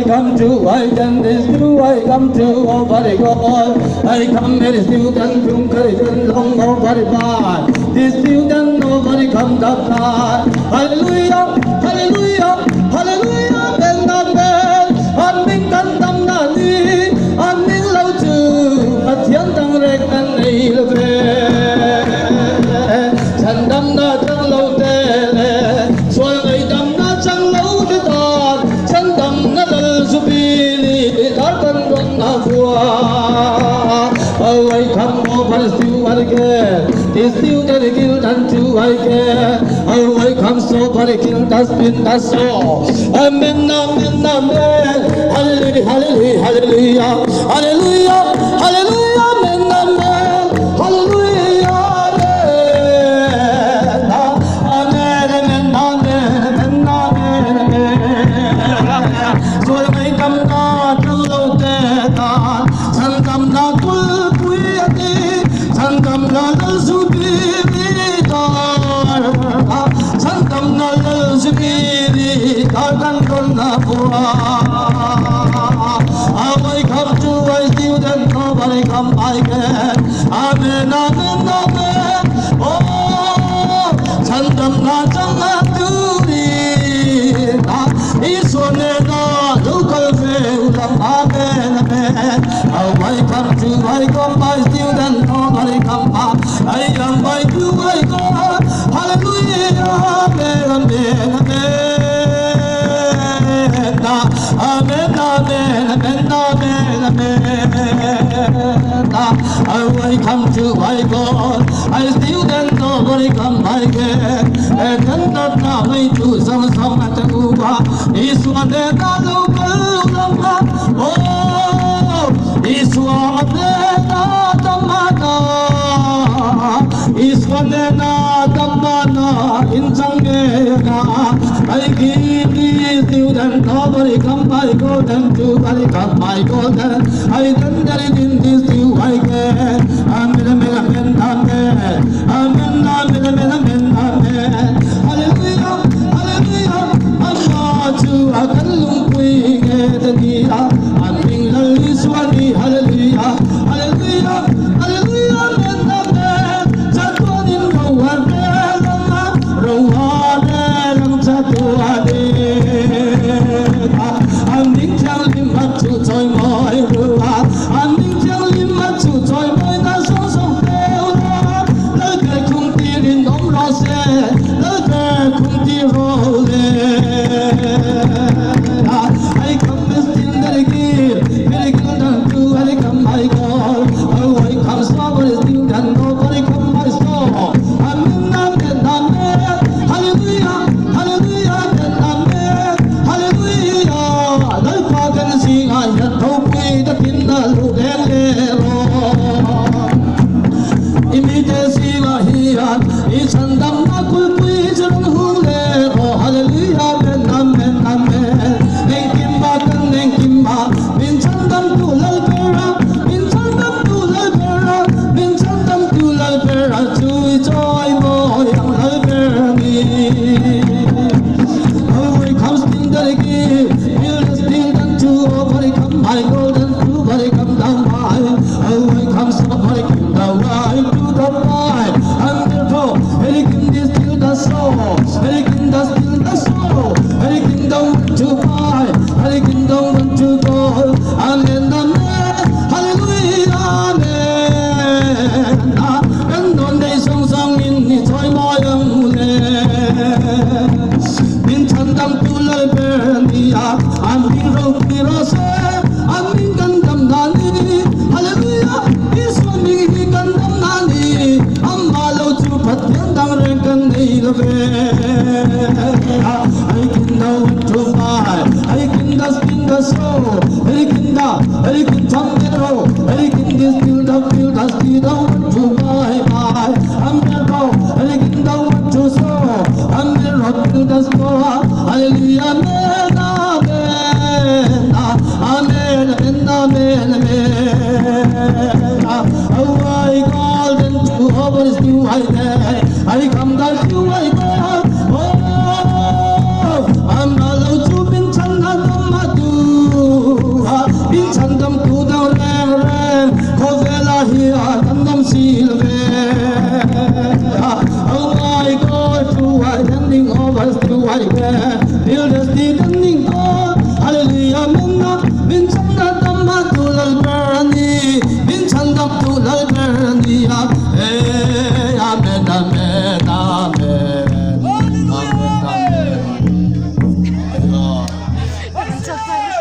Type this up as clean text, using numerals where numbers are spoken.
Come to I can this do I come to over God. I come here student from Christian long over bad. This student nobody comes up high. Hallelujah, hallelujah, hallelujah. Ben ben, an minh căn tâm na đi, an minh lâu trừ, mà thiên tăng rek an này là về. Chân tâm na chẳng lâu tê lệ, xoay ngày tâm na chẳng lâu tê tàn, chân tâm na Subili Darkan Oh, I come over still again. This still that guilt unto I care. Oh, I come so for the guilt that's been that's so. Amen, amen, amen. Hallelujah, hallelujah, hallelujah, hallelujah, hallelujah, amen, amen, hallelujah, amen, amen, amen, amen, amen. So I come not to look at God. Santam na kulpuyati, santam na lalsubiri dar, santam na lalsubiri darkan konna pura. I come to I still then nobody come I can. Amen, amen, amen. Oh, santam na changa turi, isone na local ulam. Amen, amen. I come to I come I still then nobody come up. I am by to I go. Hallelujah, amen, amen, amen, amen, amen, amen, amen. I come to I go. I still then nobody come I get. And then that now I do some at the Uba. This one that I look. Oh, this one that is one that in Sangena. I give these students nobody come by golden to I come by golden. I done that in this too I get. Amen, amen, amen, amen, amen, amen, amen. Hallelujah, hallelujah. I'm not to a galung queen at the Gira. I'm being the Swati. Hallelujah, hallelujah, hallelujah, amen, amen. Satuanin Rowan, Rowan, Satuanin. I'm being telling him what to toy my Rua. I'm being telling him what to toy my Naso. Look at Kunti in Omros. I'm Pirose, I'm in Gandam Nani, Hallelujah, this one big Gandam Nani, I'm Malo to Patian Rankan I can know what to buy, I can spin the soul, I can jump the road, I can distill the field, I still don't want to buy. I'm the road, I can know what to sow, I'm the road to the store, hallelujah, amen, amen, amen, amen, amen. Oh, I call them to hovers to I come down to I go. Oh, I'm allowed to be Bintandam to the ram, Kovela here, Dandam Silve. Oh, I go to I landing over to I wear. Builders did ending go, hallelujah, Minna, Bintandam to Lalberni, Bintandam to Lalberni. Amen, amen, amen. Amen, amen.